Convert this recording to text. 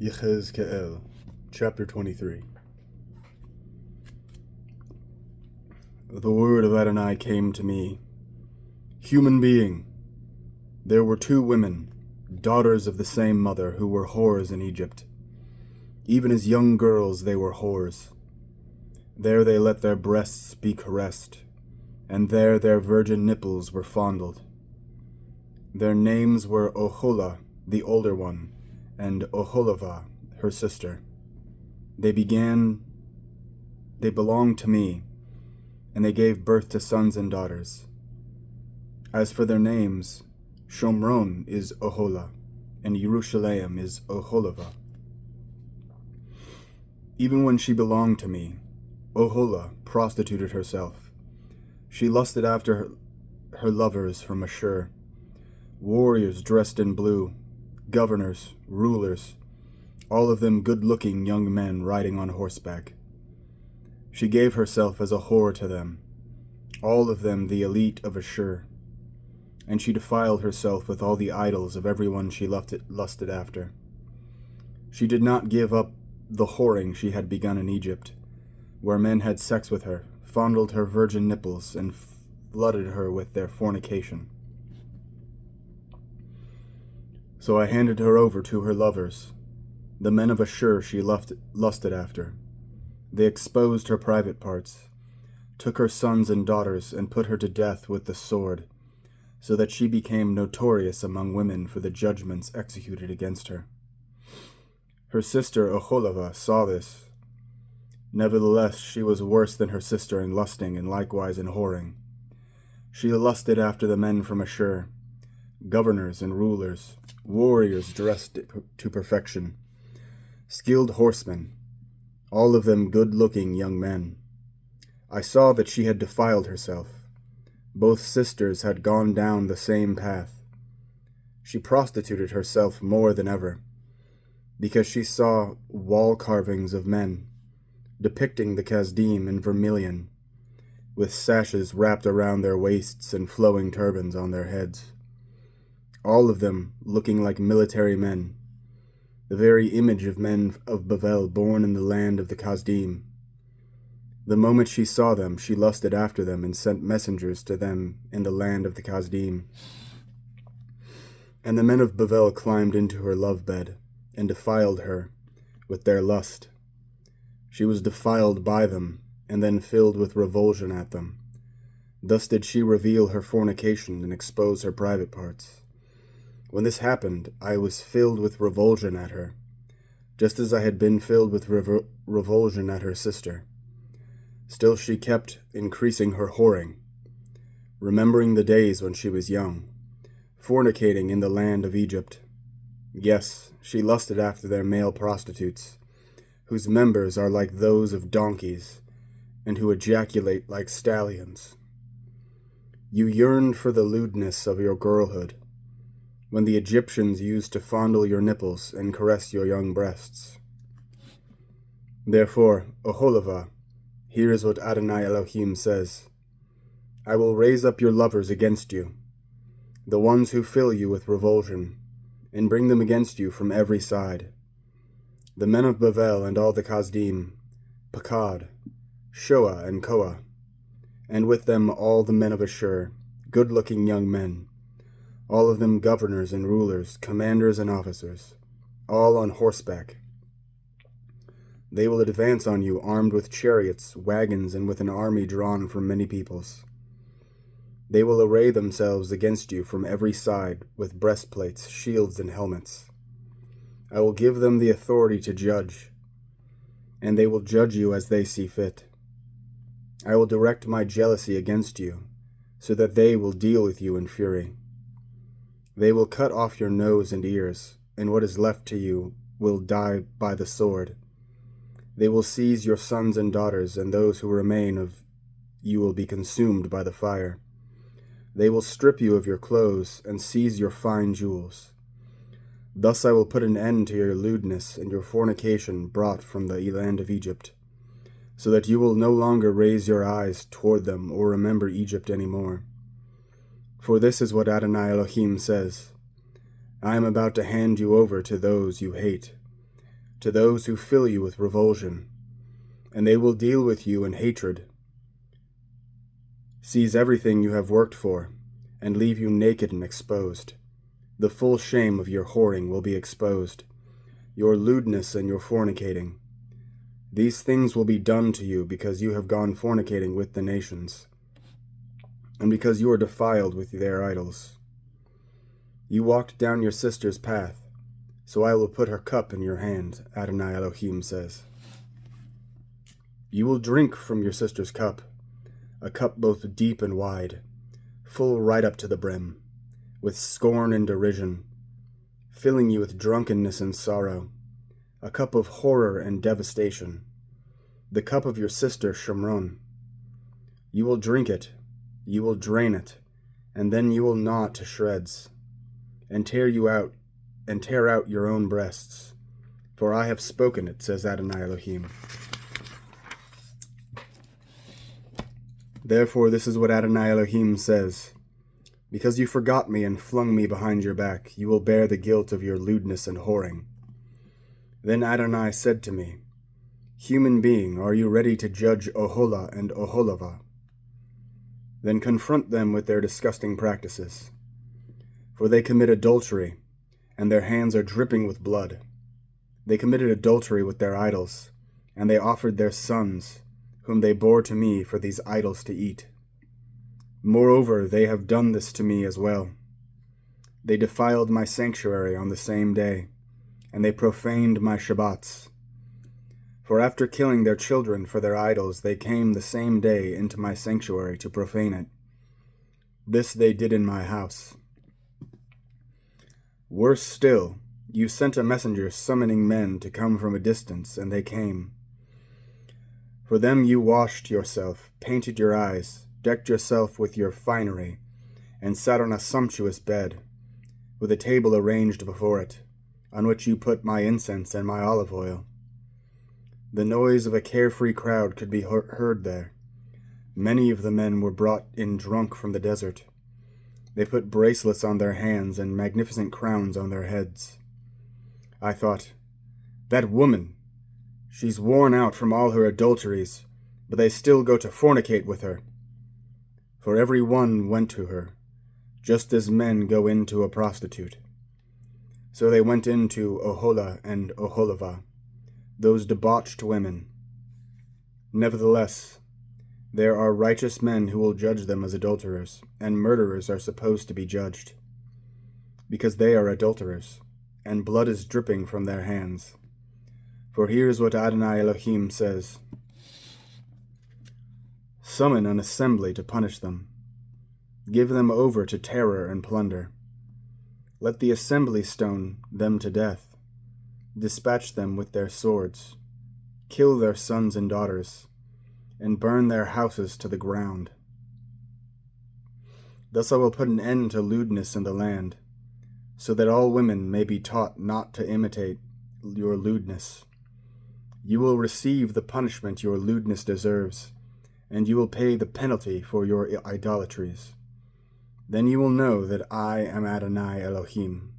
Yechezk'el, chapter 23. The word of Adonai came to me. Human being, there were two women, daughters of the same mother, who were whores in Egypt. Even as young girls they were whores. There they let their breasts be caressed, and there their virgin nipples were fondled. Their names were Oholah, the older one, and Oholivah, her sister. They belonged to me, and they gave birth to sons and daughters. As for their names, Shomron is Oholah, and Jerusalem is Oholivah. Even when she belonged to me, Oholah prostituted herself. She lusted after her lovers from Assyria, warriors dressed in blue, governors, rulers, all of them good-looking young men riding on horseback. She gave herself as a whore to them, all of them the elite of Assyria, and she defiled herself with all the idols of everyone she lusted after. She did not give up the whoring she had begun in Egypt, where men had sex with her, fondled her virgin nipples, and flooded her with their fornication. So I handed her over to her lovers, the men of Assyria she lusted after. They exposed her private parts, took her sons and daughters, and put her to death with the sword, so that she became notorious among women for the judgments executed against her. Her sister Oholivah saw this. Nevertheless, she was worse than her sister in lusting and likewise in whoring. She lusted after the men from Assyria, governors and rulers, warriors dressed to perfection, skilled horsemen, all of them good-looking young men. I saw that she had defiled herself. Both sisters had gone down the same path. She prostituted herself more than ever, because she saw wall carvings of men, depicting the Kasdim in vermilion, with sashes wrapped around their waists and flowing turbans on their heads, all of them looking like military men, the very image of men of Bavel born in the land of the Kasdim. The moment she saw them, she lusted after them and sent messengers to them in the land of the Kasdim. And the men of Bavel climbed into her love bed and defiled her with their lust. She was defiled by them and then filled with revulsion at them. Thus did she reveal her fornication and expose her private parts. When this happened, I was filled with revulsion at her, just as I had been filled with revulsion at her sister. Still she kept increasing her whoring, remembering the days when she was young, fornicating in the land of Egypt. Yes, she lusted after their male prostitutes, whose members are like those of donkeys, and who ejaculate like stallions. You yearned for the lewdness of your girlhood, when the Egyptians used to fondle your nipples and caress your young breasts. Therefore, Oholivah, here is what Adonai Elohim says: I will raise up your lovers against you, the ones who fill you with revulsion, and bring them against you from every side. The men of Bavel and all the Kasdim, Pakad, Shoah, and Koah, and with them all the men of Assyria, good-looking young men, all of them governors and rulers, commanders and officers, all on horseback. They will advance on you armed with chariots, wagons, and with an army drawn from many peoples. They will array themselves against you from every side with breastplates, shields, and helmets. I will give them the authority to judge, and they will judge you as they see fit. I will direct my jealousy against you, so that they will deal with you in fury. They will cut off your nose and ears, and what is left to you will die by the sword. They will seize your sons and daughters, and those who remain of you will be consumed by the fire. They will strip you of your clothes and seize your fine jewels. Thus I will put an end to your lewdness and your fornication brought from the land of Egypt, so that you will no longer raise your eyes toward them or remember Egypt any more. For this is what Adonai Elohim says: I am about to hand you over to those you hate, to those who fill you with revulsion, and they will deal with you in hatred, seize everything you have worked for, and leave you naked and exposed. The full shame of your whoring will be exposed, your lewdness and your fornicating. These things will be done to you because you have gone fornicating with the nations, and because you are defiled with their idols. You walked down your sister's path, so I will put her cup in your hand, Adonai Elohim says. You will drink from your sister's cup, a cup both deep and wide, full right up to the brim, with scorn and derision, filling you with drunkenness and sorrow, a cup of horror and devastation, the cup of your sister Shomron. You will drink it, you will drain it, and then you will gnaw it to shreds, and tear out your own breasts. For I have spoken it, says Adonai Elohim. Therefore this is what Adonai Elohim says. Because you forgot me and flung me behind your back, you will bear the guilt of your lewdness and whoring. Then Adonai said to me, Human being, are you ready to judge Oholah and Oholivah? Then confront them with their disgusting practices. For they commit adultery, and their hands are dripping with blood. They committed adultery with their idols, and they offered their sons, whom they bore to me for these idols to eat. Moreover, they have done this to me as well. They defiled my sanctuary on the same day, and they profaned my Shabbats. For after killing their children for their idols, they came the same day into my sanctuary to profane it. This they did in my house. Worse still, you sent a messenger summoning men to come from a distance, and they came. For them you washed yourself, painted your eyes, decked yourself with your finery, and sat on a sumptuous bed, with a table arranged before it, on which you put my incense and my olive oil. The noise of a carefree crowd could be heard there. Many of the men were brought in drunk from the desert. They put bracelets on their hands and magnificent crowns on their heads. I thought, that woman, she's worn out from all her adulteries, but they still go to fornicate with her. For every one went to her, just as men go into a prostitute. So they went into Oholah and Oholivah, those debauched women. Nevertheless, there are righteous men who will judge them as adulterers, and murderers are supposed to be judged, because they are adulterers, and blood is dripping from their hands. For here is what Adonai Elohim says. Summon an assembly to punish them. Give them over to terror and plunder. Let the assembly stone them to death. Dispatch them with their swords. Kill their sons and daughters, and burn their houses to the ground. Thus I will put an end to lewdness in the land, so that all women may be taught not to imitate your lewdness. You will receive the punishment your lewdness deserves, and you will pay the penalty for your idolatries. Then you will know that I am Adonai Elohim.